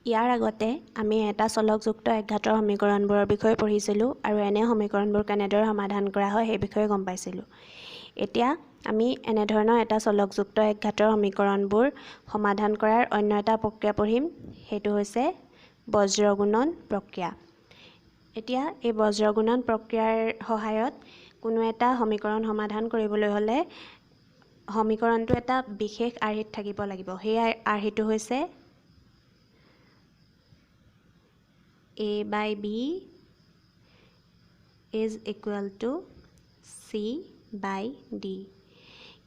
ইয়াৰ আগতে আমি এটা চলকযুক্ত একঘাতৰ সমীকৰণবোৰৰ বিষয়ে পঢ়িছিলোঁ আৰু এনে সমীকৰণবোৰ কেনেদৰে সমাধান কৰা হয় সেই বিষয়ে গম পাইছিলোঁ। এতিয়া আমি এনেধৰণৰ এটা চলকযুক্ত একঘাতৰ সমীকৰণবোৰ সমাধান কৰাৰ অন্য এটা প্ৰক্ৰিয়া পঢ়িম, সেইটো হৈছে বজ্ৰগুণন প্ৰক্ৰিয়া। এতিয়া এই বজ্ৰগুণন প্ৰক্ৰিয়াৰ সহায়ত কোনো এটা সমীকৰণ সমাধান কৰিবলৈ হ'লে সমীকৰণটো এটা বিশেষ আৰ্হিত থাকিব লাগিব। সেই আৰ্হিটো হৈছে a by b is equal to c by d।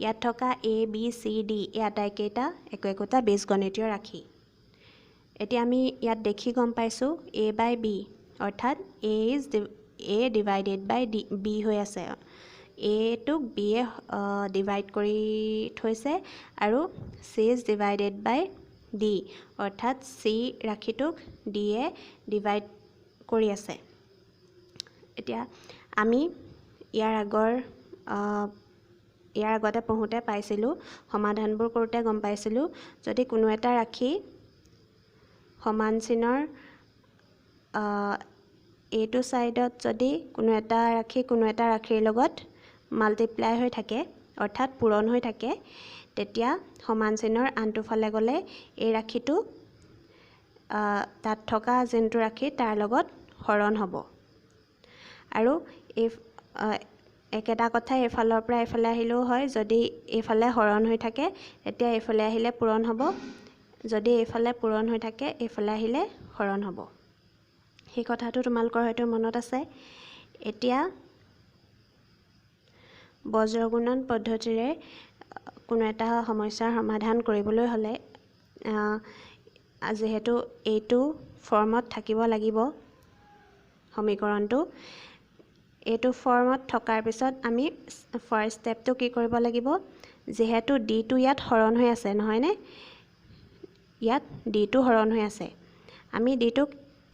ইয়াত থকা a, b, c, d এই আটাইকেইটা একোটা বীজগণিতীয় ৰাশি। এতিয়া আমি ইয়াত দেখি গম পাইছোঁ a by b অৰ্থাৎ a divided by b হৈ আছে। a টোক b এ ডিভাইড কৰি থৈছে আৰু c is divided by d অৰ্থাৎ c ৰাশিটোক d এ ডিভাইড কৰি আছে। এতিয়া আমি ইয়াৰ আগতে পঢ়োঁতে পাইছিলোঁ, সমাধানবোৰ কৰোঁতে গম পাইছিলোঁ, যদি কোনো এটা ৰাশি সমান চিনৰ এইটো ছাইডত যদি কোনো এটা ৰাশিৰ লগত মাল্টিপ্লাই হৈ থাকে অৰ্থাৎ পূৰণ হৈ থাকে, তেতিয়া সমান চিনৰ আনটো ফালে গ'লে এই ৰাশিটো তাত থকা যোনটো ৰাশি তাৰ লগত হৰণ হ'ব। আৰু একেটা কথাই এইফালৰ পৰা এইফালে আহিলেও হয়, যদি এইফালে হৰণ হৈ থাকে তেতিয়া এইফালে আহিলে পূৰণ হ'ব, যদি এইফালে পূৰণ হৈ থাকে এইফালে আহিলে হৰণ হ'ব। সেই কথাটো তোমালোকৰ হয়তো মনত আছে। এতিয়া বজ্ৰগুণন পদ্ধতিৰে কোনো এটা সমস্যাৰ সমাধান কৰিবলৈ হ'লে যিহেতু এইটো ফৰ্মত থাকিব লাগিব সমীকৰণটো, এইটো ফৰ্মত থকাৰ পিছত আমি ফাৰ্ষ্ট ষ্টেপটো কি কৰিব লাগিব, যিহেতু ডিটো ইয়াত হৰণ হৈ আছে নহয়নে, ইয়াত ডিটো হৰণ হৈ আছে, আমি ডিটোক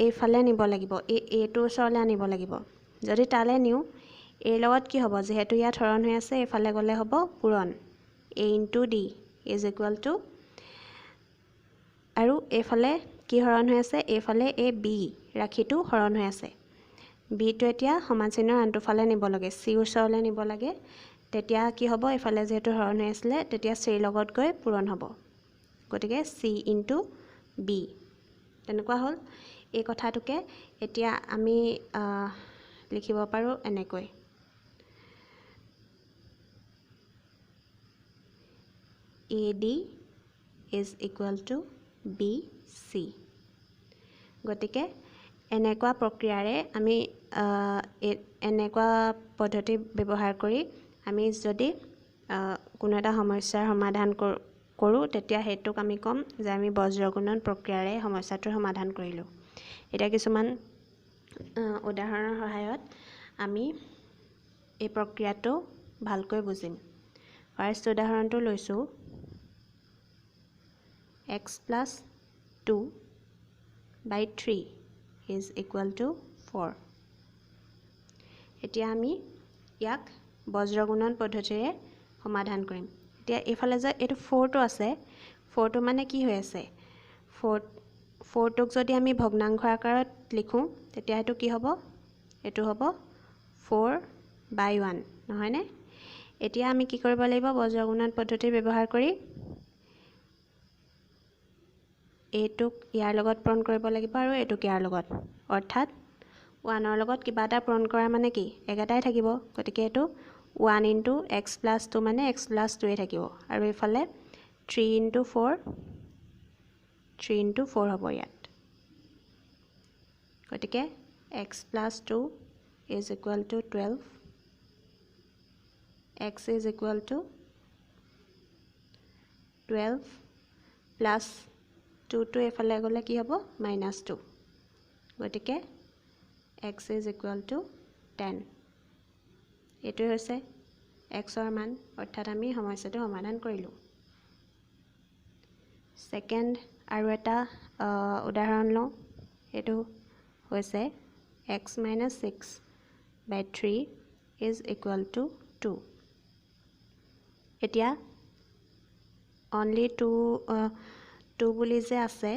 এইফালে নিব লাগিব, এইটোৰ ওচৰলৈ আনিব লাগিব। যদি তালৈ নিওঁ এইৰ লগত কি হ'ব, যিহেতু ইয়াত হৰণ হৈ আছে এইফালে গ'লে হ'ব পূৰণ, a into d is equal to, আৰু এইফালে কি হৰণ হৈ আছে, এইফালে এই b ৰাশিটো হৰণ হৈ আছে। বিটো এতিয়া সমান চিনৰ আনটো ফালে নিব লাগে, চিৰ ওচৰলৈ নিব লাগে, তেতিয়া কি হ'ব, এইফালে যিহেতু হৰণ হৈ আছিলে তেতিয়া চিৰ লগত গৈ পূৰণ হ'ব, গতিকে c into b। তেনেকুৱা হ'ল। এই কথাটোকে এতিয়া আমি লিখিব পাৰোঁ এনেকৈ, AD is equal to BC। গতিকে এনেকুৱা প্ৰক্ৰিয়াৰে আমি এনেকুৱা পদ্ধতি ব্যৱহাৰ কৰি আমি যদি কোনো এটা সমস্যাৰ সমাধান কৰোঁ তেতিয়া সেইটোক আমি ক'ম যে আমি বজ্ৰগুণন প্ৰক্ৰিয়াৰে সমস্যাটোৰ সমাধান কৰিলোঁ। এতিয়া কিছুমান উদাহৰণৰ সহায়ত আমি এই প্ৰক্ৰিয়াটো ভালকৈ বুজিম। ফাৰ্ষ্ট উদাহৰণটো লৈছোঁ, x plus 2 by 3 is equal to 4। এতিয়া আমি ইয়াক বজ্ৰগুণন পদ্ধতিৰে সমাধান কৰিম। এতিয়া এইফালে যে এইটো 4টো আছে, 4টো মানে কি হৈ আছে, 4টোক যদি আমি ভগ্নাংশ আকাৰত লিখোঁ তেতিয়া এইটো কি হ'ব, এইটো হ'ব 4/1 নহয়নে। এতিয়া আমি কি কৰিব লাগিব, বজ্ৰগুণন পদ্ধতি ব্যৱহাৰ কৰি এইটোক ইয়াৰ লগত পূৰণ কৰিব লাগিব আৰু এইটোক ইয়াৰ লগত, অৰ্থাৎ 1ৰ লগত কিবা এটা পূৰণ কৰা মানে কি, একেটাই থাকিব, গতিকে এইটো 1 into x plus 2 মানে x plus 2 থাকিব, আৰু এইফালে 3 into 4 হ'ব ইয়াত, গতিকে x plus 2 is equal to 12, x is equal to 12 plus 2টো এইফালে গ'লে কি হ'ব, -2, গতিকে x is equal to 10। এইটোৱে হৈছে xৰ মান, অৰ্থাৎ আমি সমস্যাটো সমাধান কৰিলোঁ। ছেকেণ্ড আৰু এটা উদাহৰণ লওঁ, এইটো হৈছে x minus 6/3 is equal to 2। এতিয়া only 2 বুলি যে আছে,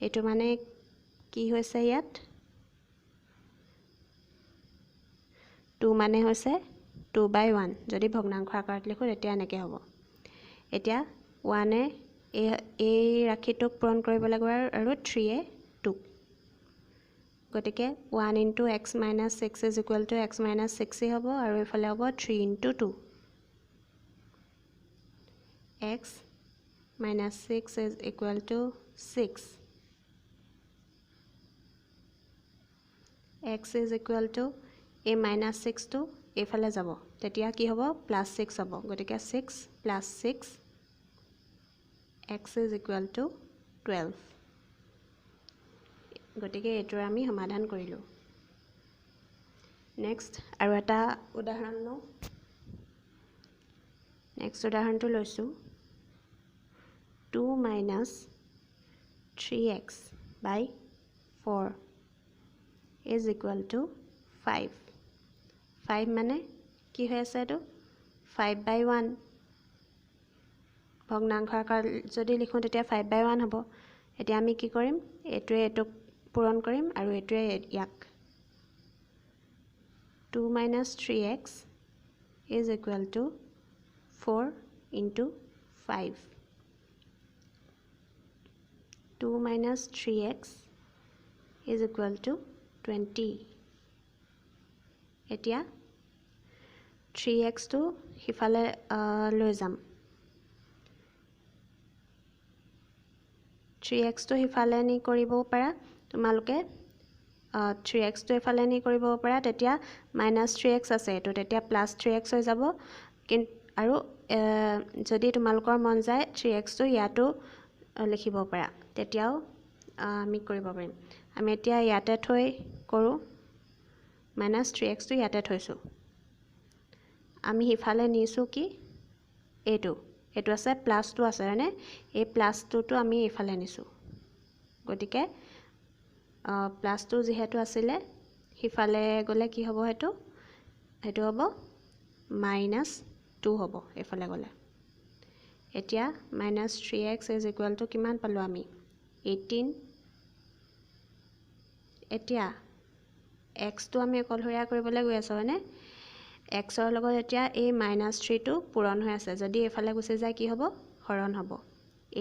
এইটো মানে কি হৈছে ইয়াত 2 মানে হৈছে 2/1 যদি ভগ্নাংশ আকাৰত লিখো তেতিয়া এনেকৈ হ'ব এতিয়া 1 এ এই ৰাশিটোক পূৰণ কৰিব লাগিব আৰু 3 এ 2 গতিকে 1 * x - 6 = x - 6 হ'ব আৰু ইফালে হ'ব 3 * 2 x - 6 = 6 x = a -6 টো এইফালে যাব তেতিয়া কি হ'ব +6 হ'ব গতিকে 6 + 6 x = 12 গতিকে এইটোৰ আমি সমাধান কৰিলো নেক্সট আৰু এটা উদাহৰণ লওঁ নেক্সট উদাহৰণটো লৈছো 2 - 3x / 4 = 5 5 মানে কি হৈ আছে এটো 5/1 ভগ্নাংশ আকাৰ যদি লিখো তেতিয়া 5/1 হ'ব এতিয়া আমি কি কৰিম এটোৱে এটোক পূৰণ কৰিম আৰু এটোৱে ইয়াক 2 - 3x = 4 * 5 2 - 3x = 20 এতিয়া 3x টো হিফালে লৈ যাম 3x টো হিফালে নি কৰিব পাৰা তোমালোকে 3x টো এফালে নি কৰিব পাৰা তেতিয়া -3x আছে এটো তেতিয়া +3x হৈ যাব আৰু যদি তোমালোকৰ মন যায় 3x টো ইয়াতো লিখিব পাৰা তেতিয়াও আমি কৰিব পাৰিম আমি এতিয়া ইয়াতে থৈ কৰো -3x টো ইয়াতে থৈছো আমি হিফালে নিছো কি এটো আছে +2 আছে হয়নে এই +2 টো আমি ইফালে নিছো গতিকে +2 যেহেতু আছিলে হিফালে গলে কি হ'ব হেতু হ'ব -2 হ'ব ইফালে গলে এতিয়া -3x = কিমান পালো আমি 18 এতিয়া x টো আমি অকলহৰীয়া কৰিবলৈ গৈ আছো হয়নে x ৰ লগত এতিয়া এই -3 টো পূৰণ হৈ আছে যদি এফালে গুচি যায় কি হ'ব হৰণ হ'ব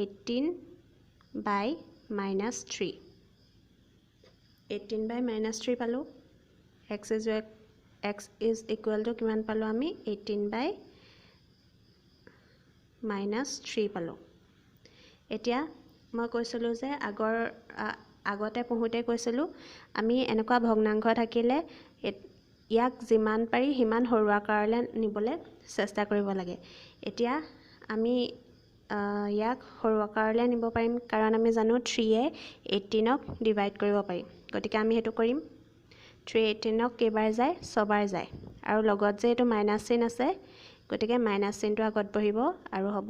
18/-3 18/-3 পালো x = কিমান পালো আমি 18/-3 পালো এতিয়া মই কৈছিলো যে আগতে পঢ়োতে কৈছিলো আমি এনেকুৱা ভগ্নাংশ থাকিলে ইয়াক যিমান পাৰি হিমান সৰু আকাৰলৈ নিবলৈ চেষ্টা কৰিব লাগে এতিয়া আমি ইয়াক সৰু আকাৰলৈ নিব পাৰিম কাৰণ আমি জানো 3 এ 18 ক ডিভাইড কৰিব পাৰি গতিকে আমি হেতু কৰিম 3 18 ক কেইবাৰ যায় 6 বাৰ যায় আৰু লগত যে এটো মাইনাস চিন আছে গতিকে মাইনাস চিনটো আগত বহিব আৰু হ'ব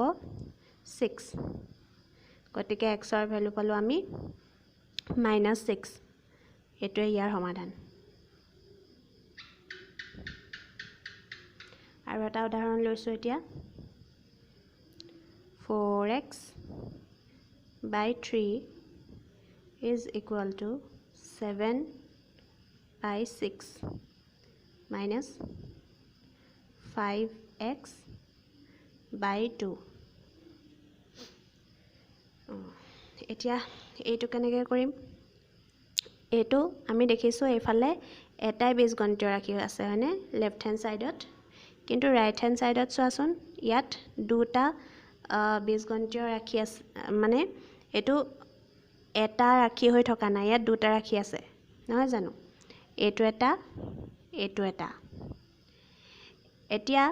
6 গতিকে x ৰ ভ্যালু পালো আমি -6 এটোৱে ইয়াৰ সমাধান আৰু এটা উদাহৰণ লৈছো এতিয়া 4x / 3 = 7/6 - 5x / 2 এতিয়া এইটো কেনেকৈ কৰিম এইটো আমি দেখিছো এইফালে এটাই বীজগণিতীয় ৰাশি আছে হয়নে লেফট হ্যান্ড সাইডত কিন্তু ৰাইট হ্যান্ড সাইডত চোৱাচোন ইয়াত দুটা বীজগণিতীয় ৰাশি আছে মানে এটো এটা ৰাশি হৈ থকা নাই ইয়াত দুটা ৰাশি আছে নহয় জানো এটো এটা এতিয়া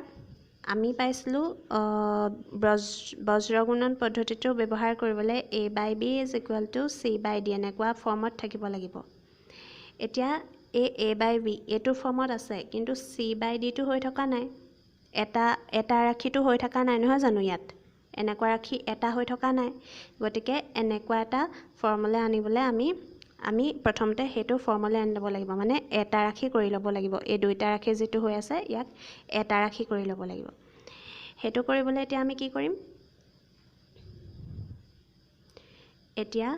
আমি পাইছিলো বজ্ৰগুণন পদ্ধতিটো ব্যৱহাৰ কৰিবলৈ a/b = c/d এনেকুৱা ফৰ্মত থাকিব লাগিব এতিয়া a/b এটো ফৰ্মত আছে কিন্তু c/d টো হৈ থকা নাই এটা ৰাশিটো হৈ থকা নাই নহয় জানো ইয়াত এনেকুৱা ৰাশি এটা হৈ থকা নাই গতিকে এনেকুৱা এটা ফৰ্মুলা আনিবলৈ আমি প্ৰথমতে হেতু ফৰ্মুলা আনি ল'ব লাগিব মানে এটা ৰাশি কৰি ল'ব লাগিব এই দুইটা ৰাশি যেটো হৈ আছে ইয়াক এটা ৰাশি কৰি ল'ব লাগিব হেতু কৰিবলৈ এতিয়া আমি কি কৰিম এতিয়া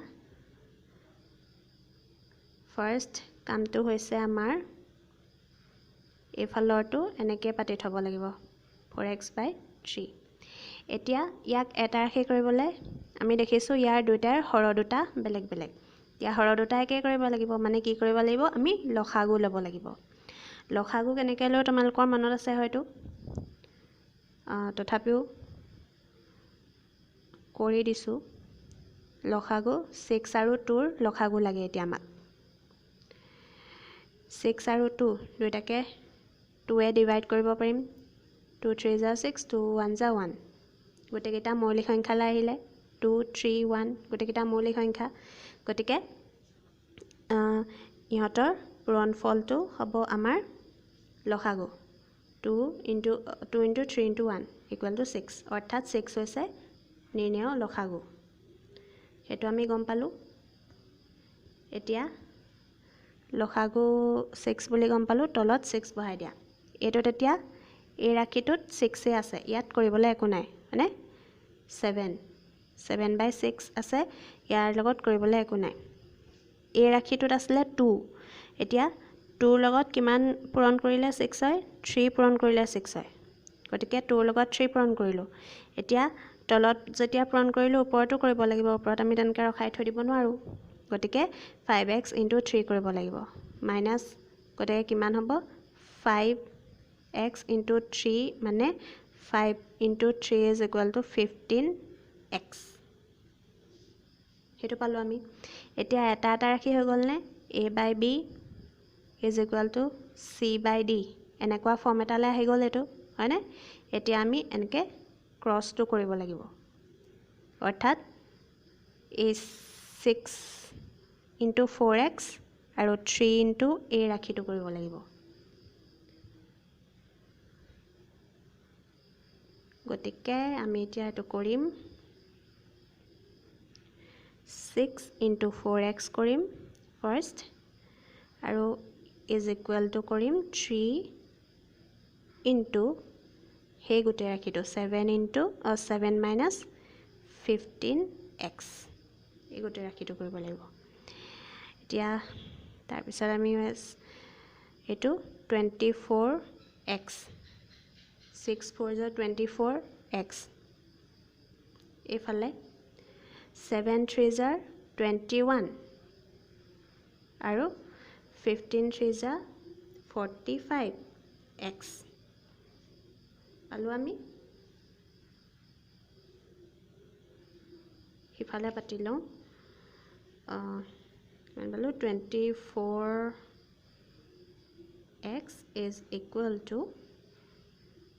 ফাৰ্ষ্ট কামটো হৈছে আমাৰ এইফালৰটো এনেকৈ পাতি থ'ব লাগিব 4x/3 এতিয়া ইয়াক এটা ৰাশি কৰিবলৈ আমি দেখিছোঁ ইয়াৰ দুটাৰ হৰ দুটা বেলেগ বেলেগ এতিয়া হৰ দুটা একে কৰিব লাগিব মানে কি কৰিব লাগিব আমি লসাগু ল'ব লাগিব লসাগু কেনেকৈ লয় তোমালোকৰ মনত আছে হয়তো তথাপিও কৰি দিছোঁ লসাগু 6 আৰু 2ৰ লসাগু লাগে এতিয়া আমাক 6 আৰু 2 দুইটাকে 2 এ ডিভাইড কৰিব পাৰিম 2 3 * 6 2 1 * 1 গোটেইকেইটা মৌলিক সংখ্যালৈ আহিলে 2 3 1 গোটেইকেইটা মৌলিক সংখ্যা গতিকে ইহঁতৰ পূৰণফলটো হ'ব আমাৰ লসাগু 2 * 3 * 1 = 6 অৰ্থাৎ 6 হৈছে নিৰ্ণেয় লসাগু সেইটো আমি গম পালোঁ এতিয়া লসাগু 6 বুলি গম পালোঁ তলত 6 বহাই দিয়া এইটোত এতিয়া এই ৰাশিটোত 6 আছে ইয়াত কৰিবলৈ একো নাই মানে 7/6 আছে ইয়াৰ লগত কৰিবলৈ একো নাই এই ৰাশিটোত আছিলে 2 এতিয়া 2ৰ লগত কিমান পূৰণ কৰিলে 6 হয় 3 পূৰণ কৰিলে 6 হয় গতিকে 2ৰ লগত 3 পূৰণ কৰিলোঁ এতিয়া তলত যেতিয়া পূৰণ কৰিলোঁ ওপৰতো কৰিব লাগিব ওপৰত আমি তেনেকৈ ৰখাই থৈ দিব নোৱাৰোঁ গতিকে 5x * 3 কৰিব লাগিব মাইনাছ গতিকে কিমান হ'ব 5x * 3 মানে 5 * 3 = 15x সেইটো পালোঁ আমি এতিয়া এটা এটা ৰাশি হৈ গ'লনে a/b = c/d এনেকুৱা ফৰ্ম এটালৈ আহি গ'ল এইটো হয়নে এতিয়া আমি এনেকৈ ক্ৰছটো কৰিব লাগিব অৰ্থাৎ এই 6 * 4x আৰু 3 * a ৰাশিটো কৰিব লাগিব গতিকে আমি এতিয়া এইটো কৰিম 6 * 4x কৰিম ফাৰ্ষ্ট আৰু = কৰিম 3 সেই গোটেই ৰাশিটো 7 - 15x এই গোটেই ৰাশিটো কৰিব লাগিব এতিয়া তাৰপিছত আমি এইটো 24x 6 * 4 = 24x এইফালে 7 * 3 = 21 আৰু 15 * 3 = 45x পালোঁ আমি সিফালে পাতি লওঁ কিমান পালোঁ 24x =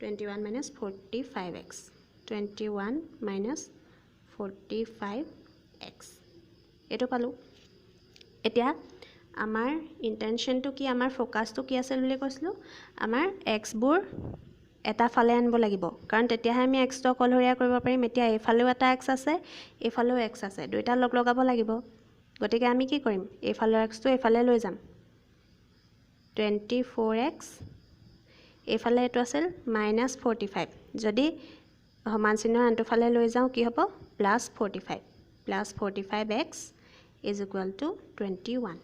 21 - 45x 21 - 45x এইটো পালোঁ এতিয়া আমাৰ ইণ্টেনশ্যনটো কি আমাৰ ফ'কাছটো কি আছিল বুলি কৈছিলোঁ আমাৰ এক্সবোৰ এটা ফালে আনিব লাগিব কাৰণ তেতিয়াহে আমি এক্সটো অকলশৰীয়া কৰিব পাৰিম এতিয়া এইফালেও এটা এক্স আছে এইফালেও এক্স আছে দুইটা লগ লগাব লাগিব গতিকে আমি কি কৰিম এইফালৰ এক্সটো এইফালে লৈ যাম 24x এইফালে এইটো আছিল -45 যদি সমান চিহ্নৰ আনটো ফালে লৈ যাওঁ কি হ'ব +45 +45x = 21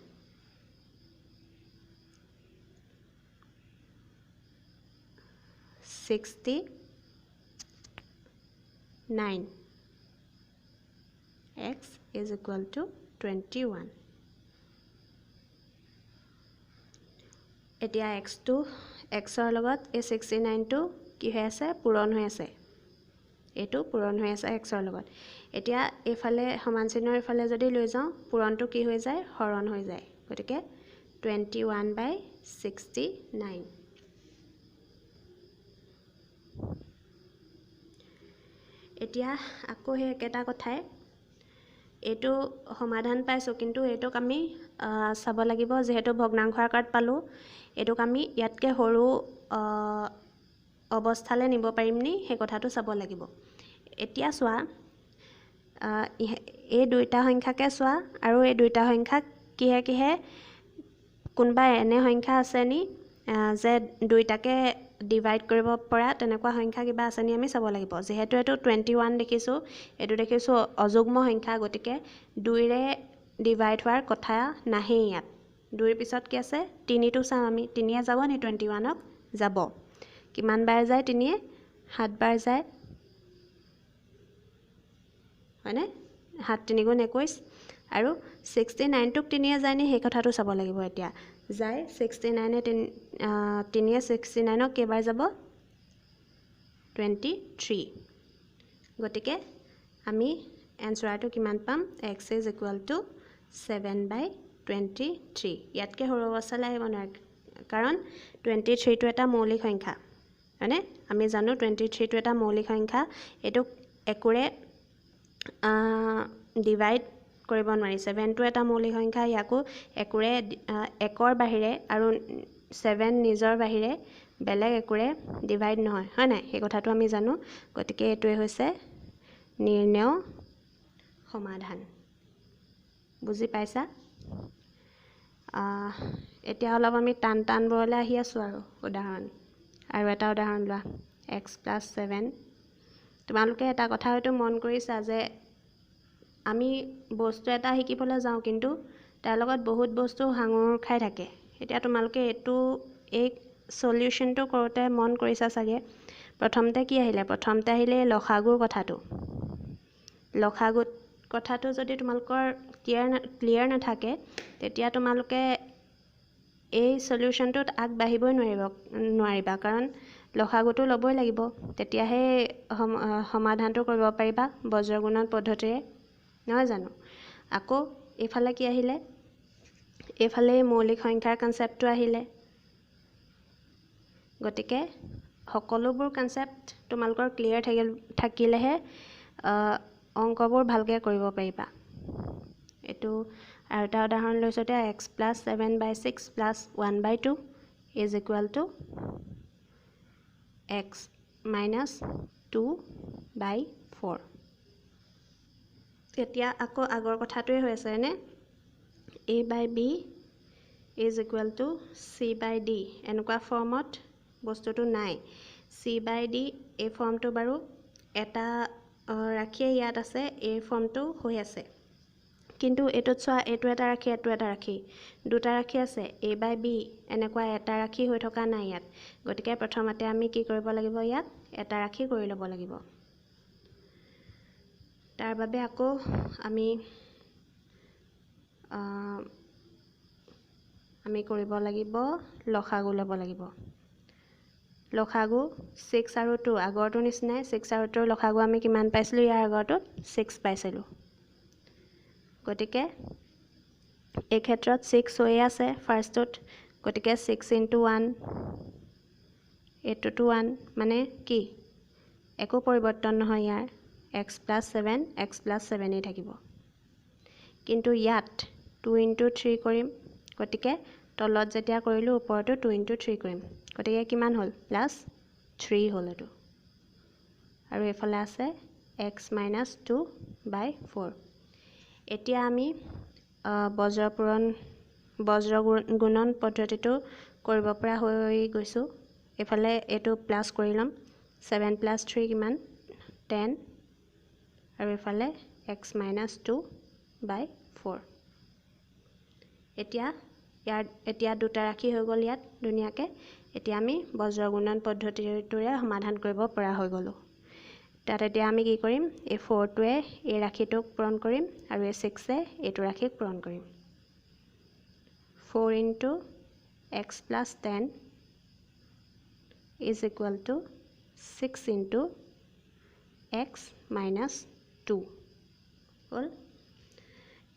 69x = 21 এতিয়া xৰ লগত এই 69টো কি হৈ আছে পূৰণ হৈ আছে এইটো পূৰণ হৈ আছে xৰ লগত এতিয়া এইফালে সমান চিহ্নৰ এইফালে যদি লৈ যাওঁ পূৰণটো কি হৈ যায় হৰণ হৈ যায় গতিকে 21/69 এতিয়া আকৌ সেই একেটা কথাই এইটো সমাধান পাইছোঁ কিন্তু এইটোক আমি চাব লাগিব যেহেতু ভগ্নাংশ আকাৰত পালোঁ এইটোক আমি ইয়াতকৈ সৰু অৱস্থালৈ নিব পাৰিম নি সেই কথাটো চাব লাগিব এতিয়া চোৱা এই দুইটা সংখ্যাকে চোৱা আৰু এই দুইটা সংখ্যাক কিহে কিহে কোনোবা এনে সংখ্যা আছে নি যে দুইটাকে ডিভাইড কৰিব পৰা তেনেকুৱা সংখ্যা কিবা আছে নি আমি চাব লাগিব যেহেতু এইটো 21 দেখিছোঁ এইটো দেখিছোঁ অযুগ্ম সংখ্যা গতিকে 2ৰে ডিভাইড হোৱাৰ কথা নাহে ইয়াত 2ৰ পিছত কি আছে 3টো চাম আমি 3 যাব নি 21ক যাব কিমান বাৰ যায় 3 7 বাৰ যায় হয়নে 7 3 গুণ 21 আৰু 69টোক 3 যায় নি সেই কথাটো চাব লাগিব এতিয়া যায় 69 3 69ক কেইবাৰ যাব 23 গতিকে আমি এনসাৰটো কিমান পাম x is equal to 7/23 ইয়াতকে সৰু অৱস্থালৈ আহিব নোৱাৰে কাৰণ 23 টো এটা মৌলিক সংখ্যা হয়নে আমি জানো 23 টো এটা মৌলিক সংখ্যা এটো একোৰে ডিভাইড কৰিব নোৱাৰি 7 টো এটা মৌলিক সংখ্যা ইয়াকো একোৰে একৰ বাহিৰে আৰু 7 নিজৰ বাহিৰে বেলেগ একোৰে ডিভাইড নহয় হয় নাই এই কথাটো আমি জানো গতিকে এটোৱে হৈছে নিৰ্ণয় সমাধান বুজি পাইছা এতিয়া অলপ আমি টান বৰলে আহি আছো আৰু এটা উদাহৰণ লোৱা x + 7 তোমালোকে এটা কথা হয়তো মন কৰিছা যে আমি বস্তু এটা শিকিবলৈ যাওঁ কিন্তু তাৰ লগত বহুত বস্তু হাঙুৰ খাই থাকে এতিয়া তোমালোকে এই সলিউশনটো কৰোতে মন কৰিছা চাগে প্ৰথমতে কি আহিলে লসাগুৰ কথাটো যদি তোমালোকৰ ক্লিয়াৰ নাথাকে তেতিয়া তোমালোকে এই সলিউশনটোত আগবাঢ়িবই নোৱাৰিবা কাৰণ লসাগুটো ল'বই লাগিব তেতিয়াহে সমাধানটো কৰিব পাৰিবা বজ্ৰগুণন পদ্ধতিৰে নহয় জানো আকৌ এইফালে কি আহিলে এইফালে মৌলিক সংখ্যাৰ কনসেপ্টটো আহিলে গতিকে সকলোবোৰ কনসেপ্ট তোমালোকৰ ক্লিয়াৰ থাকিলেহে অংকবোৰ ভালকৈ কৰিব পাৰিবা এটো আৰু এটা উদাহৰণ লৈছো তে x + 7/6 + 1/2 is equal to x - 2/4 এতিয়া আকৌ আগৰ কথাটোৱে হৈ আছে নে a/b is equal to c/d এনেকুৱা ফৰ্মত বস্তুটো নাই c/d এই ফৰ্মটো বাৰু এটা ৰাখিয়ে ইয়াত আছে এই ফৰ্মটো হৈ আছে কিন্তু এটোত চোৱা এটো এটা ৰাখি দুটা ৰাখি আছে a/b এনেকুৱা এটা ৰাখি হৈ থকা নাই ইয়াত গতিকে প্ৰথমতে আমি কি কৰিব লাগিব ইয়াত এটা ৰাখি কৰি ল'ব লাগিব তাৰ বাবে আকৌ আমি কৰিব লাগিব লসাগু ল'ব লাগিব লসাগু 6 আৰু 2 আগৰটো নিচিনাই 6 আৰু 2 লসাগু আমি কিমান পাইছিলো ইয়াৰ আগৰটো 6 পাইছিলো গতিকে এই ক্ষেত্ৰত 6 হৈ আছে ফাৰ্ষ্টত গতিকে 6 * 1 এটো 1 মানে কি একো পৰিৱৰ্তন নহয় ইয়াৰ x + 7 x + 7 এই থাকিব কিন্তু ইয়াত 2 * 3 কৰিম গতিকে তলত যেতিয়া কৰিলো ওপৰটো 2 * 3 কৰিম গতিকে কিমান হ'ল +3 হ'ল এটো আৰু এফালে আছে x - 2/4 এতিয়া আমি বজ্ৰগুণন পদ্ধতিটো কৰিব পৰা হৈ গৈছো এফালে এটো প্লাস কৰি লম 7 + 3 কিমান 10 আৰু এফালে x - 2/4 এতিয়া দুটা ৰাখি হৈ গ'ল ইয়াত ধুনীয়াকে এতিয়া আমি বজ্ৰগুণন পদ্ধতিটোৰে সমাধান কৰিব পৰা হৈ গলো তাত এতিয়া আমি কি কৰিম এই 4টোৱে এই ৰাখিটোক পূৰণ কৰিম আৰু এই 6এ এইটো ৰাখিক পূৰণ কৰিম 4 * x + 10 is equal to 6 * x - 2 হ'ল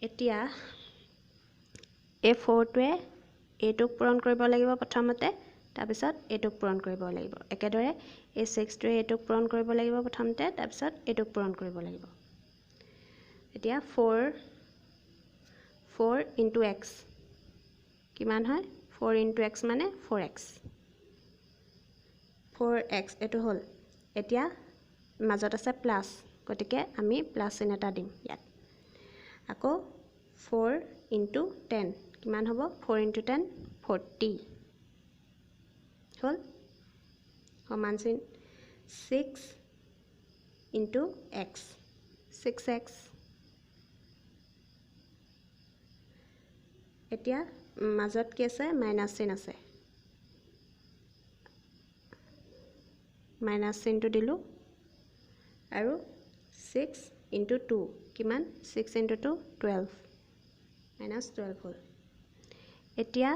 এতিয়া এই 4টোৱে এইটোক পূৰণ কৰিব লাগিব প্ৰথমতে তাৰপিছত এইটোক পূৰণ কৰিব লাগিব একেদৰে এই 6টোৱে এইটোক পূৰণ কৰিব লাগিব প্ৰথমতে তাৰপিছত এইটোক পূৰণ কৰিব লাগিব এতিয়া 4 * x কিমান হয় 4 * x মানে 4x এটো হ'ল এতিয়া মাজত আছে প্লাস গতিকে আমি প্লাস চিন এটা দিম ইয়াত আকৌ 4 * 10 কিমান হ'ব 4 * 10 40 হ'ল সমান চিন 6 * x 6x এতিয়া মাজত কি আছে মাইনাছ চিন আছে মাইনাছ চিনটো দিলোঁ আৰু 6 × 2 কিমান 6 × 2 12 -12 হ'ল এতিয়া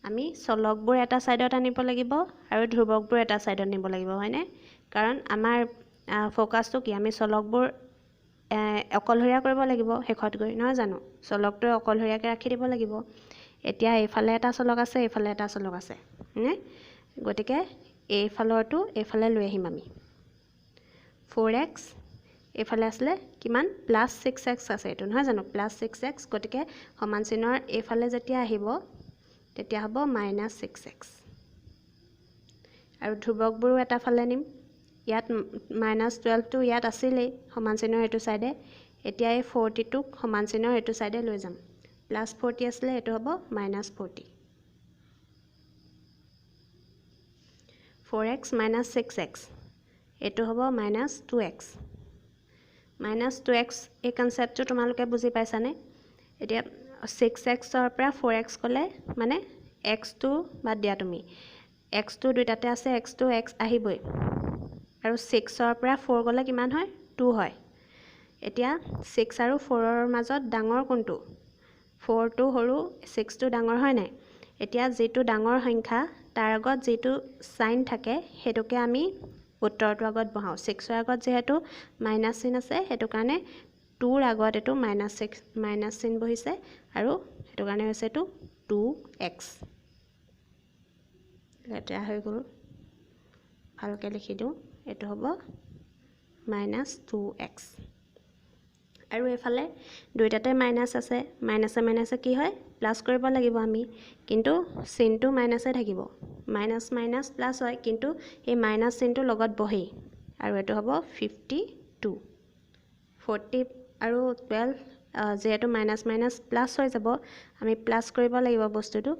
আমি চলকবোৰ এটা সাইডত আনিব লাগিব আৰু ধ্ৰুৱকবোৰ এটা সাইডত নিব লাগিব হয়নে কাৰণ আমাৰ ফোকাসটো কি আমি চলকবোৰ অকলহৰীয়া কৰিব লাগিব হেখত গৈ নহয় জানো চলকটো অকলহৰীয়াকৈ ৰাখি দিব লাগিব এতিয়া এইফালে এটা চলক আছে এইফালে এটা চলক আছে হয়নে গতিকে এইফালৰটো এইফালে লৈ আহিম আমি 4x এইফালে আসলে কিমান +6x আছে এটো নহয় জানো +6x গতিকে সমান চিনৰ এইফালে যেতিয়া আহিব তেতিয়া হ'ব -6x আৰু ধ্ৰুৱকবোৰো এটা ফালে নিম ইয়াত -12 টো ইয়াত আছিলেই সমান চিনৰ এটো সাইডে এতিয়া এই 40 টোক সমান চিনৰ এটো সাইডে লৈ যাম +40 আসলে এটো হ'ব -40 4x - 6x এটো হ'ব -2x -2x এই কনসেপ্টটো তোমালোকে বুজি পাইছানে এতিয়া 6x ৰ পৰা 4x কলে মানে x টো বাদ দিয়া তুমি x টো দুইটাতে আছে x টো x আহিবই আৰু 6 ৰ পৰা 4 গলে কিমান হয় 2 হয় এতিয়া 6 আৰু 4 ৰ মাজত ডাঙৰ কোনটো 4 টো সৰু 6 টো ডাঙৰ হয় নাই এতিয়া যেটো ডাঙৰ সংখ্যা তাৰ আগত যেটো সাইন থাকে হেতুকে আমি উত্তৰটো আগত বহাও 6 ৰ আগত যেহেতু মাইনাস চিন আছে হেতু কাৰণে 2 ৰ আগত এটো মাইনাস চিন বহিছে আৰু হেতু কাৰণে হৈছে এটো 2x লেটা হৈ গল ভালকে লিখি দিও এটো হ'ব -2x আৰু এফালে দুইটাতে মাইনাস আছে মাইনাসে কি হয় প্লাস কৰিব লাগিব আমি কিন্তু চিনটো মাইনাসে থাকিব মাইনাস মাইনাস প্লাস হয় কিন্তু এই মাইনাস চিনটো লগত বহে আৰু এটো হ'ব 52 40 আৰু 12 যেহেতু মাইনাস মাইনাস প্লাস হৈ যাব আমি প্লাস কৰিব লাগিব বস্তুটো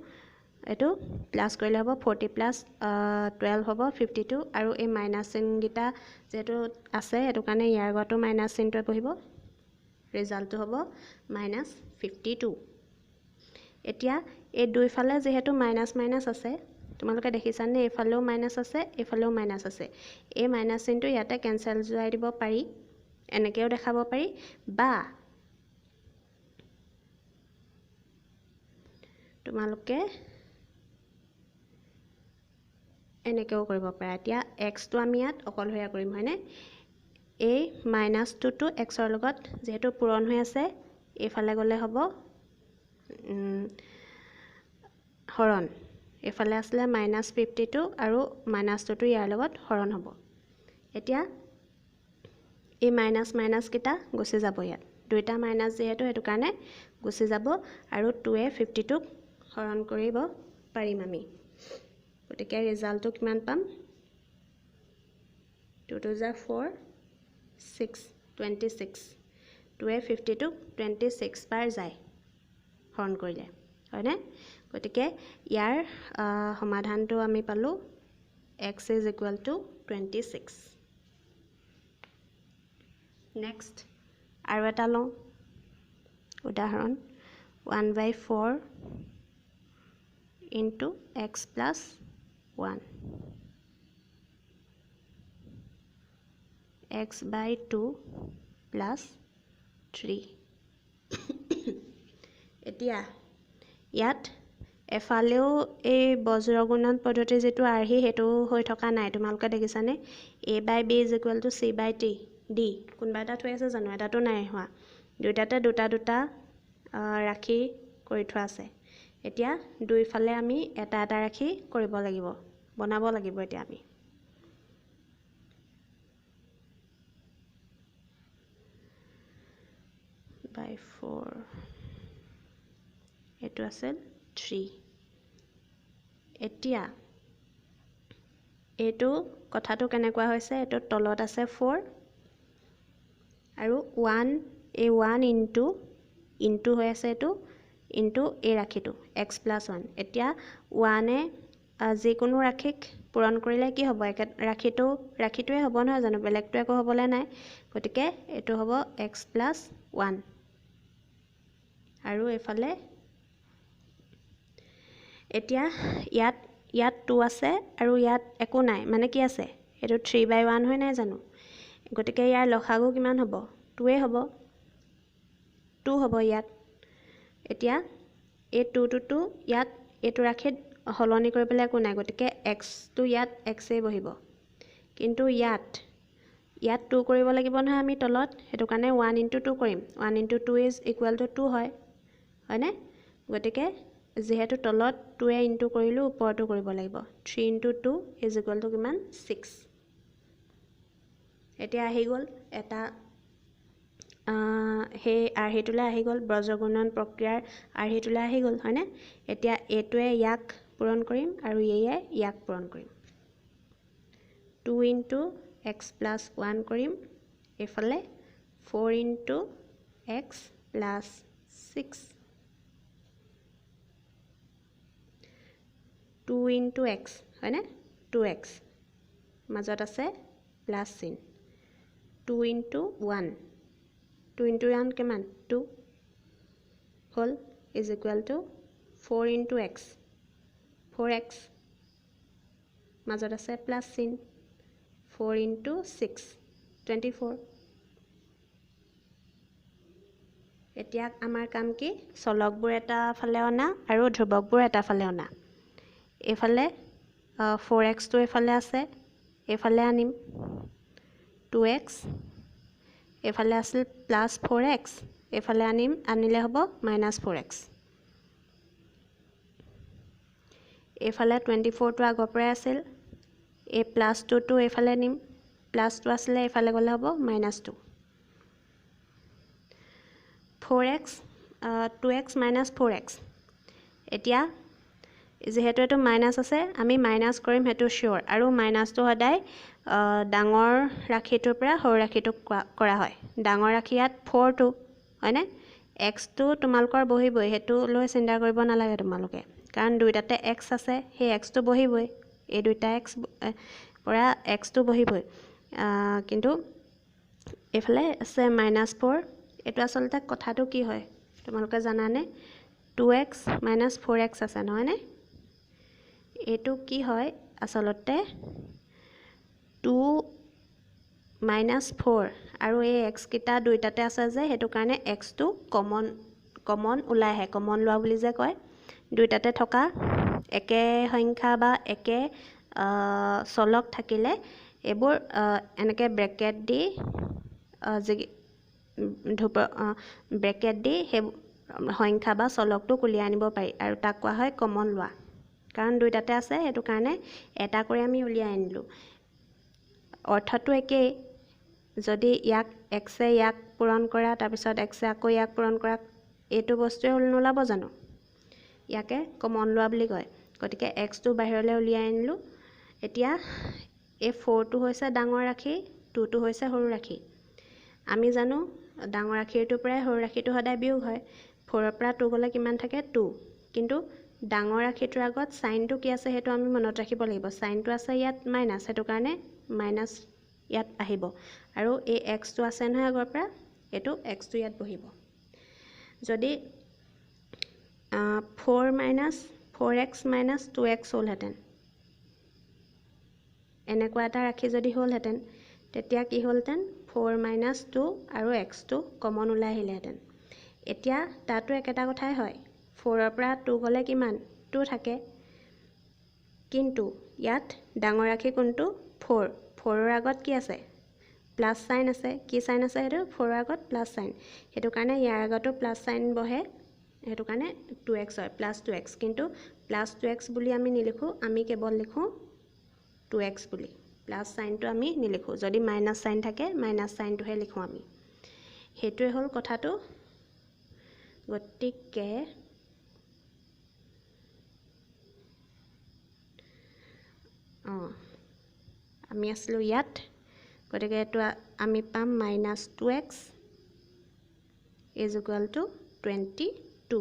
এটো প্লাস কৰিলে হ'ব 40 + 12 হ'ব 52 আৰু এই মাইনাস চিন গিটা যেটো আছে এটো কাৰণে ইয়াৰ আগতো মাইনাস চিনটো বহিব ৰিজাল্টটো হ'ব -52 এতিয়া এই দুইফালে যেহেতু মাইনাস মাইনাস আছে তোমালোকে দেখিছানে এইফালেও মাইনাস আছে এইফালেও মাইনাস আছে এই মাইনাস চিনটো ইয়াতে কেনসেল যোৱাই দিব পাৰি এনেকেও দেখাব পাৰি বা তোমালোকে এনেকেও কৰিব পাৰা এতিয়া x টো আমি ইয়াত অকলহৰীয়া কৰিম হয়নে এই -2 টো x ৰ লগত যেহেতু পূৰণ হৈ আছে এইফালে গলে হ'ব হৰণ এইফালে আসলে -52 আৰু -2 টো ইয়াৰ লগত হৰণ হ'ব এতিয়া এই মাইনাস মাইনাস কিটা গুছি যাব ইয়াত দুইটা মাইনাস যেহেতু হেতু কাৰণে গুছি যাব আৰু 2 এ 52 ক হৰণ কৰিব পাৰিম আমি গতিকে ৰিজাল্টটো কিমান পাম 2 2 * 4 6 26 2 এ 52 26 বাৰ যায় হৰণ কৰিলে হয়নে গতিকে ইয়াৰ সমাধানটো আমি পালো x = 26 নেক্সট আৰু এটা লওঁ উদাহৰণ 1/4 * x + 1 x/2 + 3 এতিয়া ইয়াত এফালেও এই বজ্ৰগুণন পদ্ধতি যেটো আৰহি হেতু হৈ থকা নাই তোমালোকে দেখিছানে a/b = c/d কোনবা এটা থৈ আছে জানো এটাটো নাই হোৱা দুইটাতে দুটা দুটা ৰাখি কৰি থোৱা আছে এতিয়া দুইফালে আমি এটা এটা ৰাখি কৰিব লাগিব বনাব লাগিব এতিয়া আমি by 4 এটো আছে 3 এতিয়া এটো কথাটো কেনেকুৱা হৈছে এটো তলত আছে 4 আৰু 1 এই 1 ইনটু হৈ আছে এটো ইনটু এই ৰাখিটো x + 1 এতিয়া 1 এ যিকোনো ৰাখিক পূৰণ কৰিলে কি হ'ব ৰাখিটোৱে হ'ব নহয় জানো বেলেগটো একো হ'বলে নাই গতিকে এটো হ'ব x + 1 আৰু এফালে এতিয়া ইয়াত 2 আছে আৰু ইয়াত একো নাই মানে কি আছে এটো 3/1 হয় নাই জানো গতিকে ইয়াৰ লসাগু কিমান হ'ব 2 হ'ব 2 হ'ব ইয়াত এতিয়া এই 2 to 2 ইয়াত এটো ৰাখি হলনি কৰিবলৈ একো নাই গতিকে x টো ইয়াত x এ বহিব কিন্তু ইয়াত 2 কৰিব লাগিব নহয় আমি তলত হেতু কাৰণে 1 into 2 কৰিম 1 into 2 is equal to 2 হয় হয়নে গতিকে যেহেতু তলত 2 এ ইনটু কৰিলো ওপৰটো কৰিব লাগিব 3 into 2 is equal to কিমান 6 এতিয়া আহি গল এটা হে আৰহিতুলা আহি গল ব্ৰজগুণন প্ৰক্ৰিয়াৰ আৰহিতুলা আহি গল হয়নে এতিয়া এটোৱে ইয়াক পূৰণ কৰিম আৰু এয়ে ইয়াক পূৰণ কৰিম 2 into x plus 1 কৰিম এফালে 4 into x plus 6 2 into x হয়নে 2x মাজত আছে প্লাস চিন 2 into 1 2 into 1 কিমান 2 whole is equal to 4 into x 4x মাজত আছে প্লাস চিন 4 into 6 24 এতিয়া আমাৰ কাম কি চলকবোৰ এটা ফালে অনা আৰু ধ্ৰুৱকবোৰ এটা ফালে অনা এফালে 4x টো এফালে আছে এফালে আনিম 2x এফালে আছিল প্লাস 4x এফালে আনিলে হ'ব মাইনাস 4x এফালে 24 টো আগৰ পৰা আছিল এ প্লাস 2 টো এফালে নিম প্লাস 2 আসলে এফালে গলে হ'ব minus 2 4x 2x minus 4x এতিয়া যেহেতু এটো মাইনাস আছে আমি মাইনাস কৰিম হেতু শিওৰ আৰু মাইনাস টো হদাই ডাঙৰ ৰাখিটোৰ পৰা সৰু ৰাখিটো কৰা হয় ডাঙৰ ৰাখি ইয়াত 4 টো হয়নে x টো তোমালকৰ বহিবই হেতু লৈ চিন্তা কৰিব নালাগে তোমালকে কাৰণ দুইটাতে x আছে হে x টো বহিবই এই দুইটা x পৰা x টো বহিবই কিন্তু এফালে আছে -4 এটো আসলতে কথাটো কি হয় তোমালকে জানানে 2x - 4x আছে নহয় নে এটো কি হয় আসলতে 2 - 4 আৰু এই x কিটা দুইটাতে আছে যে হেতু কাৰণে x টো কমন ওলাই আহে কমন লোৱা বুলি যে কয় দুইটাতে থকা একে সংখ্যা বা একে চলক থাকিলে এবোৰ এনেকে ব্ৰেকেট দি ব্ৰেকেট দি হে সংখ্যা বা চলকটো উলিয়াই আনিব পাৰি আৰু তাক কোৱা হয় কমন লোৱা কাৰণ দুইটাতে আছে হেতু কাৰণে এটা কৰি আমি উলিয়াই আনিলো অৰ্থটো একে যদি ইয়াক x এ ইয়াক পূৰণ কৰা তাৰ পিছত x এ আকৌ ইয়াক পূৰণ কৰা এটো বস্তুৱে নোলাব জানো ইয়াকে কমন লোৱা বুলি কয় গতিকে x টো বাহিৰলৈ উলিয়াই আনিলো এতিয়া এই 4 টো হৈছে ডাঙৰ ৰাখি 2 টো হৈছে সৰু ৰাখি আমি জানো ডাঙৰ ৰাখিটো প্ৰায় সৰু ৰাখিটো সদায় বিয়োগ হয় 4 ৰ পৰা 2 গলে কিমান থাকে 2 কিন্তু ডাঙৰ ৰাখিটোৰ আগত সাইনটো কি আছে হেতু আমি মনত ৰাখিব লাগিব সাইনটো আছে ইয়াত মাইনাস হেতু কাৰণে মাইনাস ইয়াত আহিব আৰু এই x টো আছে নহয় আগৰ পৰা এটো x টো ইয়াত বহিব যদি 4x - 2x হ'লহেতেন এনেকুৱা এটা ৰাখি যদি হ'লহেতেন তেতিয়া কি হ'লহেতেন 4 - 2 আৰু x টো কমন ওলাই আহিলেহেতেন এতিয়া তাতো একেটা কথাই হয় 4 ৰ পৰা 2 গলে কিমান 2 থাকে কিন্তু ইয়াত ডাঙৰ ৰাখি কোনটো 4 ৰ আগত কি আছে প্লাস সাইন আছে কি সাইন আছে হেতু 4 ৰ আগত প্লাস সাইন হেতু কাৰণে ইয়াৰ আগতো প্লাস সাইন বহে হেতু কাৰণে 2x হয় প্লাস 2x কিন্তু প্লাস 2x বুলি আমি নিলিখো আমি কেৱল লিখো 2x বুলি প্লাস সাইনটো আমি নিলিখো যদি মাইনাস সাইন থাকে মাইনাস সাইনটোহে লিখো আমি হেতুৱে হল কথাটো গতিকে আমি আসলো ইয়াত গতিকে এটো আমি পাম -2x is equal to 22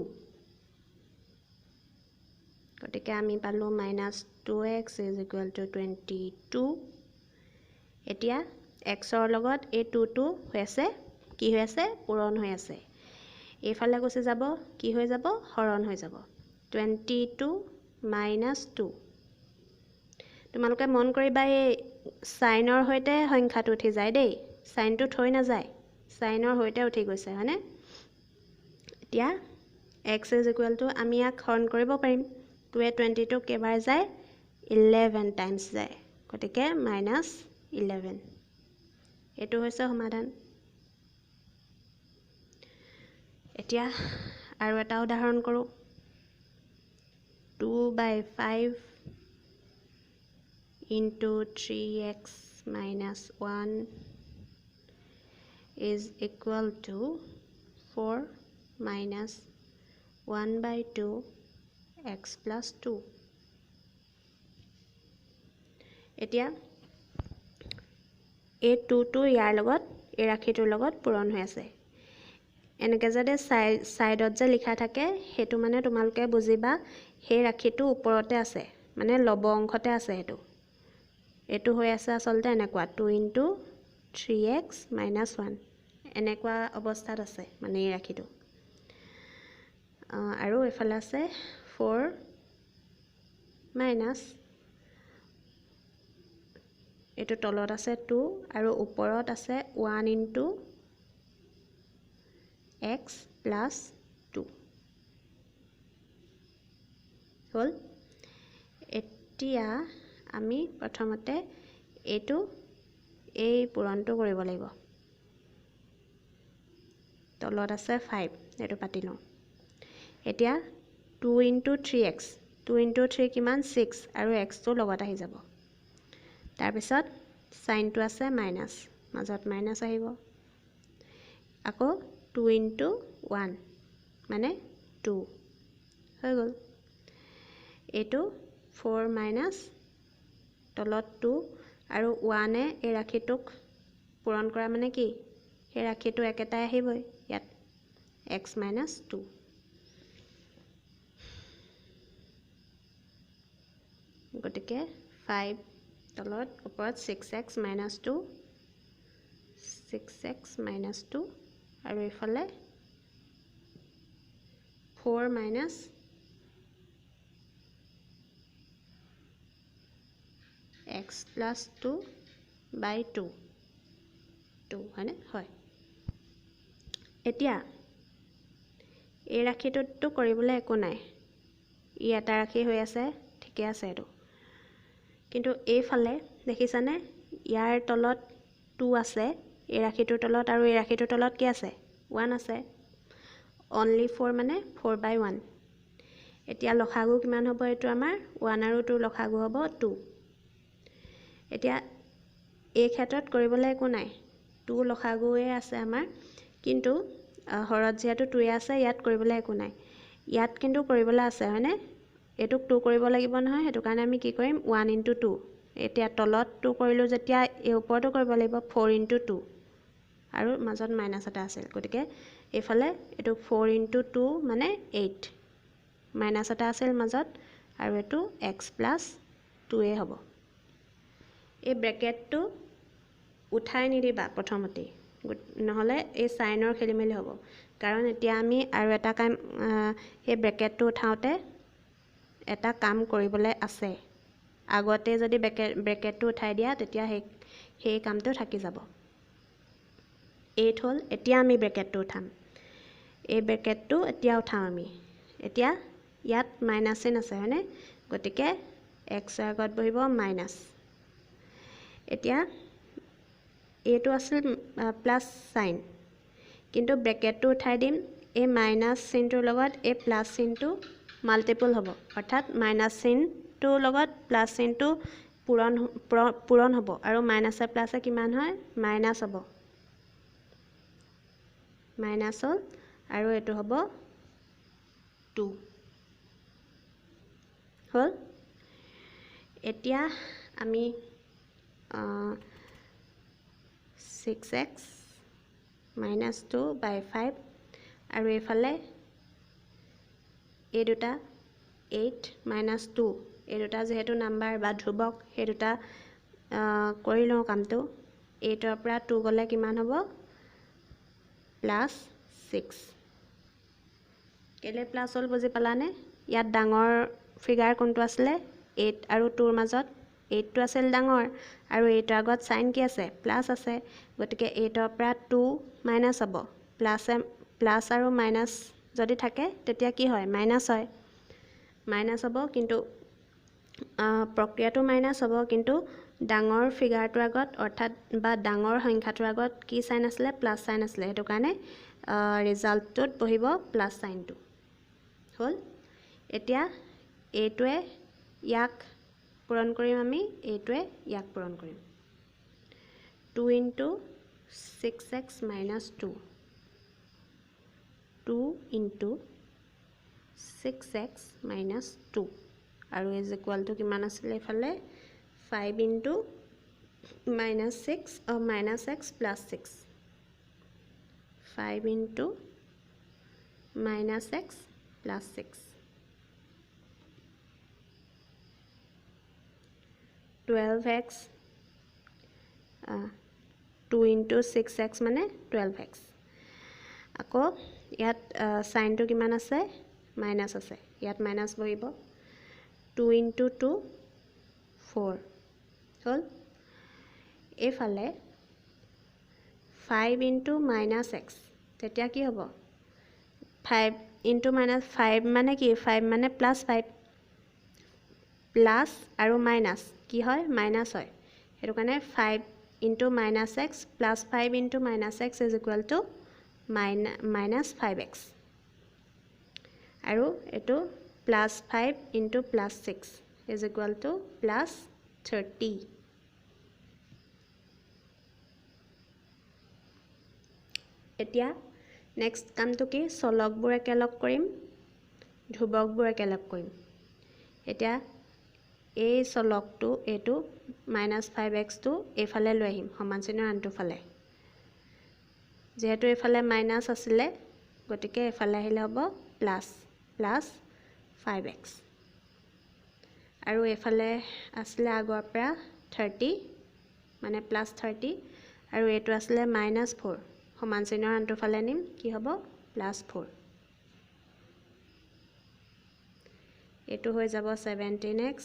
গতিকে আমি পালো -2x is equal to 22 এতিয়া x ৰ লগত এই 2 টো হৈছে কি হৈ আছে পূৰণ হৈ আছে এইফালে গুছি যাব কি হৈ যাব হৰণ হৈ যাব 22 -2 তোমালোকে মন কৰিবা এই সাইনৰ হৈতে সংখ্যাটো উঠি যায় দেই সাইনটো থৈ না যায় সাইনৰ হৈতে উঠি গৈছে হয়নে এতিয়া x = আমি ইয়াক হৰণ কৰিব পাৰিম 2 এ 22 কেবাৰ যায় 11 টাইমছ যায় গতিকে -11 এটো হৈছে সমাধান এতিয়া আৰু এটা উদাহৰণ কৰো 2/5 into 3x minus 1 is equal to 4 minus 1/2 x plus 2 এতিয়া এই 2 ইয়াৰ লগত এই ৰাখিটোৰ লগত পূৰণ হৈ আছে এনেকে যদি সাইডত যে লিখা থাকে হেতু মানে তোমালোকে বুজিবা সেই ৰাখিটো ওপৰতে আছে মানে লব অংশতে আছে হেতু এটো হৈ আছে আসলতে এনেকুৱা 2 into 3x minus 1 এনেকুৱা অৱস্থাত আছে মানে এই ৰাখিটো আৰু এফালে আছে 4 minus এটো তলত আছে 2 আৰু ওপৰত আছে 1 into x plus 2 হল এতিয়া আমি প্ৰথমতে এটো এই পূৰণটো কৰিব লাগিব তলত আছে 5 এটো পাতি লওঁ এতিয়া 2 into 3x 2 into 3 কিমান 6 আৰু x টো লগত আহি যাব তাৰ পিছত সাইনটো আছে মাইনাস মাজত মাইনাস আহিব আকৌ 2 into 1 মানে 2 হৈ গল এটো 4 minus তলত 2 আৰু 1 এ এই ৰাখিটোক পূৰণ কৰা মানে কি এই ৰাখিটো একেটাই আহিবই ইয়াত x minus 2 গতিকে 5 তলত ওপৰত 6x minus 2 6x minus 2 আৰু ইফালে 4 minus x plus 2 by 2 হয়নে হয় এতিয়া এই ৰাখিটোটো কৰিবলৈ একো নাই ই এটা ৰাখি হৈ আছে ঠিকে আছে এটো কিন্তু এইফালে দেখিছানে ইয়াৰ তলত 2 আছে এই ৰাখিটোৰ তলত আৰু এই ৰাখিটোৰ তলত কি আছে 1 আছে only 4 মানে 4/1 এতিয়া লসাগু কিমান হ'ব এটো আমাৰ 1 আৰু 2 লসাগু হ'ব 2 এতিয়া এই ক্ষেত্ৰত কৰিবলৈ একো নাই 2 লসাগুৱে আছে আমাৰ কিন্তু হৰত যেটো 2 আছে ইয়াত কৰিবলৈ একো নাই ইয়াত কিন্তু কৰিবলৈ আছে হয়নে এটুক 2 কৰিব লাগিব নহয় হেতু কাৰণে আমি কি কৰিম 1 into 2 এতিয়া তলত 2 কৰিলো যেতিয়া এই ওপৰটো কৰিব লাগিব 4 into 2 আৰু মাজত মাইনাস এটা আছে গতিকে এইফালে এটু 4 into 2 মানে 8 মাইনাস এটা আছিল মাজত আৰু এটু x plus 2 এ হ'ব এই ব্ৰেকেটটো উঠাই নিদিবা প্ৰথমতে নহলে এই সাইনৰ খেলিমেলি হ'ব কাৰণ এতিয়া আমি আৰু এটা কাম এই ব্ৰেকেটটো উঠাওতে এটা কাম কৰিবলৈ আছে আগতে যদি ব্ৰেকেটটো উঠাই দিয়া তেতিয়া সেই কামটো থাকি যাব 8 হল এতিয়া আমি ব্ৰেকেটটো উঠাম এই ব্ৰেকেটটো এতিয়া উঠাম আমি এতিয়া ইয়াত মাইনাস চিন আছে হয়নে গতিকে x ৰ আগত বহিব মাইনাস এতিয়া এটো আছিল প্লাস সাইন কিন্তু ব্ৰেকেটটো উঠাই দিম এই মাইনাস চিনটোৰ লগত এই প্লাস চিনটো মাল্টিপল হ'ব অৰ্থাৎ মাইনাস চিনটোৰ লগত প্লাস চিনটো পূৰণ হ'ব আৰু মাইনাস এ প্লাস এ কিমান হয় মাইনাস হ'ব মাইনাস হল আৰু এটো হ'ব 2 হল এতিয়া আমি 6x minus 2/5 আৰু এফালে এই দুটা 8 minus 2 এই দুটা যেহেতু নাম্বাৰ বা ধ্ৰুবক এই দুটা কৰি লওঁ কামটো 8 ৰ পৰা 2 গলে কিমান হ'ব +6 কেলে প্লাস হল বুজি পালানে ইয়াত ডাঙৰ ফিগাৰ কোনটো আছিলে 8 আৰু 2 ৰ মাজত 8 টো আছিল ডাঙৰ আৰু 8 ৰ আগত সাইন কি আছে প্লাস আছে গতিকে 8 ৰ পৰা 2 মাইনাস হ'ব প্লাস আৰু মাইনাস যদি থাকে তেতিয়া কি হয় মাইনাস হয় মাইনাস হ'ব কিন্তু প্ৰক্ৰিয়াটো মাইনাস হ'ব কিন্তু ডাঙৰ ফিগাৰটোৰ আগত অৰ্থাৎ বা ডাঙৰ সংখ্যাটোৰ আগত কি সাইন আছিলে প্লাস সাইন আছিলে হেতু কাৰণে ৰিজাল্টটোত বহিব প্লাস সাইনটো হল এতিয়া এইটোৱে ইয়াক পূৰণ কৰিম আমি এইটোৱে ইয়াক পূৰণ কৰিম 2 into 6x minus 2 2 into 6x minus 2 আৰু is equal to কিমান আছিল এফালে 5 into minus 6 or minus x plus 6 5 into minus x plus 6 12x 2 into 6x মানে 12x আকৌ ইয়াত সাইনটো কিমান আছে মাইনাস আছে ইয়াত মাইনাস বহিব 2 into 2 4 হল এফালে 5 into minus x তেতিয়া কি হ'ব 5 into minus 5 মানে কি 5 মানে plus 5 প্লাস আৰু মাইনাস কি হয় মাইনাস হয় হেতু কাৰণে 5 into minus x plus 5 into minus x is equal to minus 5x আৰু এটো plus 5 into plus 6 is equal to plus 30 এতিয়া নেক্সট কামটো কি চলকবোৰ একেলগ কৰিম ধ্ৰুৱকবোৰ একেলগ কৰিম এতিয়া এই চলকটো এটো -5x টো এফালে লৈ আহিম সমান চিহ্নৰ আনটো ফালে যেহেতু এফালে মাইনাস আছিলে গতিকে এফালে আহিলে হ'ব প্লাস 5x আৰু এফালে আছিলে আগৰ পৰা 30 মানে +30 আৰু এটো আছিলে -4 সমান চিহ্নৰ আনটো ফালে নিম কি হ'ব +4 এটো হৈ যাব 17x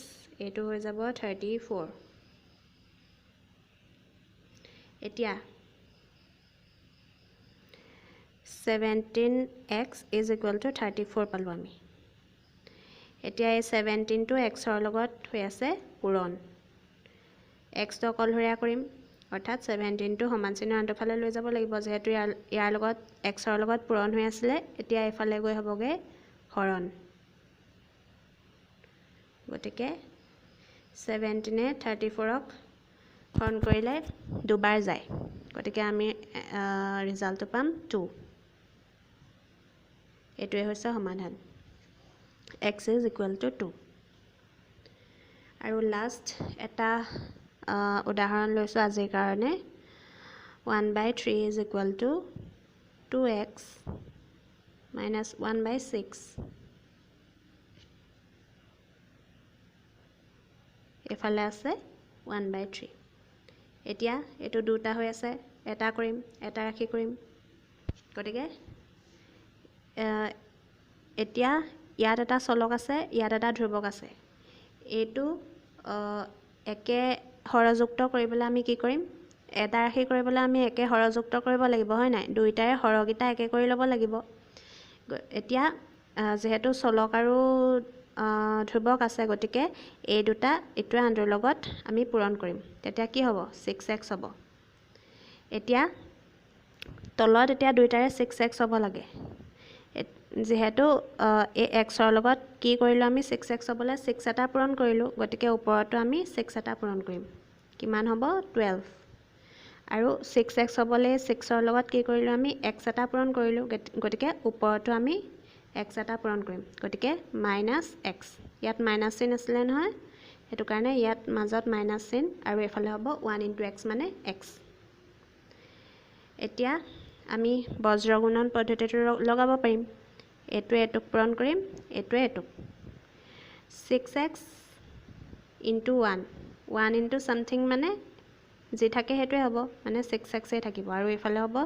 এটো হৈ যাব 34 এতিয়া 17x is equal to 34 পালো আমি এতিয়া এই 17 টো x ৰ লগত হৈ আছে পূৰণ x টো অকলহৰীয়া কৰিম অৰ্থাৎ 17 টো সমান চিহ্নৰ আনটো ফালে লৈ যাব লাগিব যেহেতু ইয়াৰ লগত x ৰ লগত পূৰণ হৈ আছিল এতিয়া এফালে গৈ হ'বগে হৰণ গতিকে 17 এ 34 ক হৰণ কৰিলে দুবাৰ যায় গতিকে আমি ৰিজাল্টটো পাম 2 এটোৱে হৈছে সমাধান x is equal to 2 আৰু লাষ্ট এটা উদাহৰণ লৈছো আজিৰ কাৰণে 1/3 is equal to 2x minus 1/6 এফালে আছে 1/3 এতিয়া এটো দুটা হৈ আছে এটা কৰিম এটা ৰাখি কৰিম গতিকে এতিয়া ইয়াত এটা চলক আছে ইয়াত এটা ধ্ৰুৱক আছে এটো একে হৰযুক্ত কৰিবলৈ আমি কি কৰিম এটা ৰাখি কৰিবলৈ আমি একে হৰযুক্ত কৰিব লাগিব হয় নাই দুইটাৰে হৰগিটা একে কৰি ল'ব লাগিব এতিয়া যেহেতু চলক আৰু ধ্ৰুৱক আছে গতিকে এই দুটা ইটোৰ আনটোৰ লগত আমি পূৰণ কৰিম তেতিয়া কি হ'ব 6x হ'ব এতিয়া তলত এতিয়া দুইটাৰে 6x হ'ব লাগে যেহেতু এই x ৰ লগত কি কৰিলো আমি 6x হ'বলে 6 এটা পূৰণ কৰিলো গতিকে ওপৰতো আমি 6 এটা পূৰণ কৰিম কিমান হ'ব 12 আৰু 6x হ'বলে 6 ৰ লগত কি কৰিলো আমি x এটা পূৰণ কৰিলো গতিকে ওপৰতো আমি x এটা পূৰণ কৰিম গতিকে -x ইয়াত মাইনাস চিন আছিল নহয় হেতু কাৰণে ইয়াত মাজত মাইনাস চিন আৰু এফালে হ'ব 1 * x মানে x এতিয়া আমি বজ্ৰগুণন পদ্ধতিটো লগাব পাৰিম এটো এটুক পূৰণ কৰিম এটো এটুক 6x into 1 into something মানে যি থাকে হেতুৱে হ'ব মানে 6x এ থাকিব আৰু এফালে হ'ব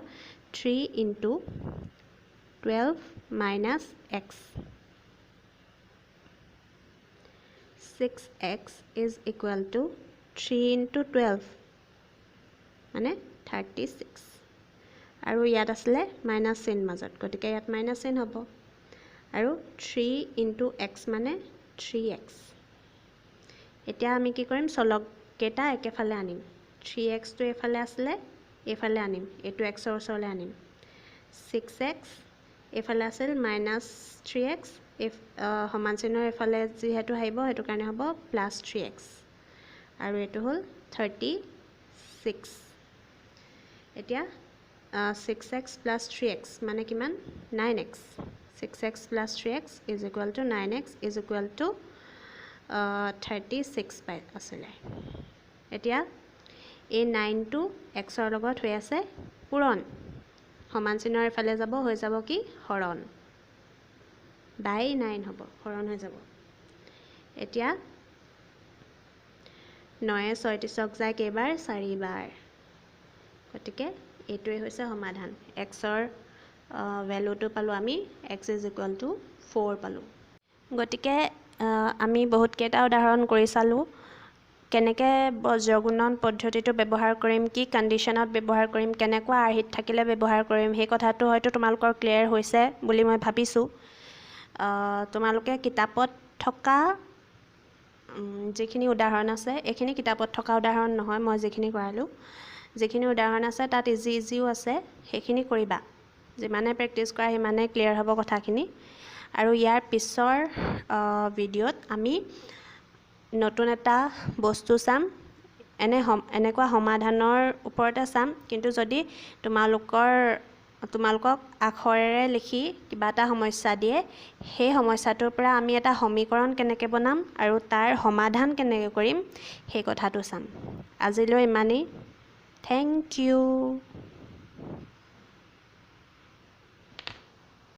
3 into 12 minus x 6x is equal to 3 into 12 মানে 36 আৰু ইয়াত আসলে মাইনাস চিন মাজত গতিকে ইয়াত মাইনাস চিন হ'ব আৰু 3 into x মানে 3x এতিয়া আমি কি কৰিম চলক কেটা একেফালে আনিম 3x তো এফালে আসলে এফালে আনিম এটো x ৰ ওচৰলে আনিম 6x এফালে আছিল -3x if সমান চিনৰ এফালে যেহেতু আহিব হেতু কাৰণে হ'ব +3x আৰু এটো হ'ল 36 এতিয়া 6x plus 3x মানে কিমান 9x 6x plus 3x is equal to 9x is equal to 36 পাই আসলে এতিয়া এই 9 টো x ৰ লগত হৈ আছে পূৰণ সমান চিনৰ এফালে যাব হৈ যাব কি হৰণ বাই 9 হ'ব হৰণ হৈ যাব এতিয়া 9 36ক যায় কেইবাৰ 4 বাৰ গতিকে এটোই হৈছে সমাধান x ৰ ভ্যালুটো পালো আমি x is equal to 4 পালো গতিকে আমি বহুত কেটা উদাহৰণ কৰি চালো কেনেকে বজ্ৰগুণন পদ্ধতিটো ব্যৱহাৰ কৰিম কি কন্ডিশনত ব্যৱহাৰ কৰিম কেনেকুৱা আৰ্হিত থাকিলে ব্যৱহাৰ কৰিম হে কথাটো হয়তো তোমালোকৰ ক্লিয়াৰ হৈছে বুলি মই ভাবিছো তোমালোকে কিতাপত থকা যেখিনি উদাহৰণ আছে এখিনি কিতাপত থকা উদাহৰণ নহয় মই যেখিনি কৰালো যেখিনি উদাহৰণ আছে তাত ইজিও আছে হেখিনি কৰিবা যিমানে প্ৰেক্টিস কৰা হিমানে ক্লিয়াৰ হ'ব কথাখিনি আৰু ইয়াৰ পিছৰ ভিডিঅ'ত আমি নতুন এটা বস্তু চাম এনেকুৱা সমাধানৰ ওপৰতে চাম কিন্তু যদি তোমালোকক আখৰেৰে লিখি কিবা এটা সমস্যা দিয়ে সেই সমস্যাটোৰ পৰা আমি এটা সমীকৰণ কেনেকৈ বনাম আৰু তাৰ সমাধান কেনেকৈ কৰিম সেই কথাটো চাম আজিলৈ ইমানেই Thank you.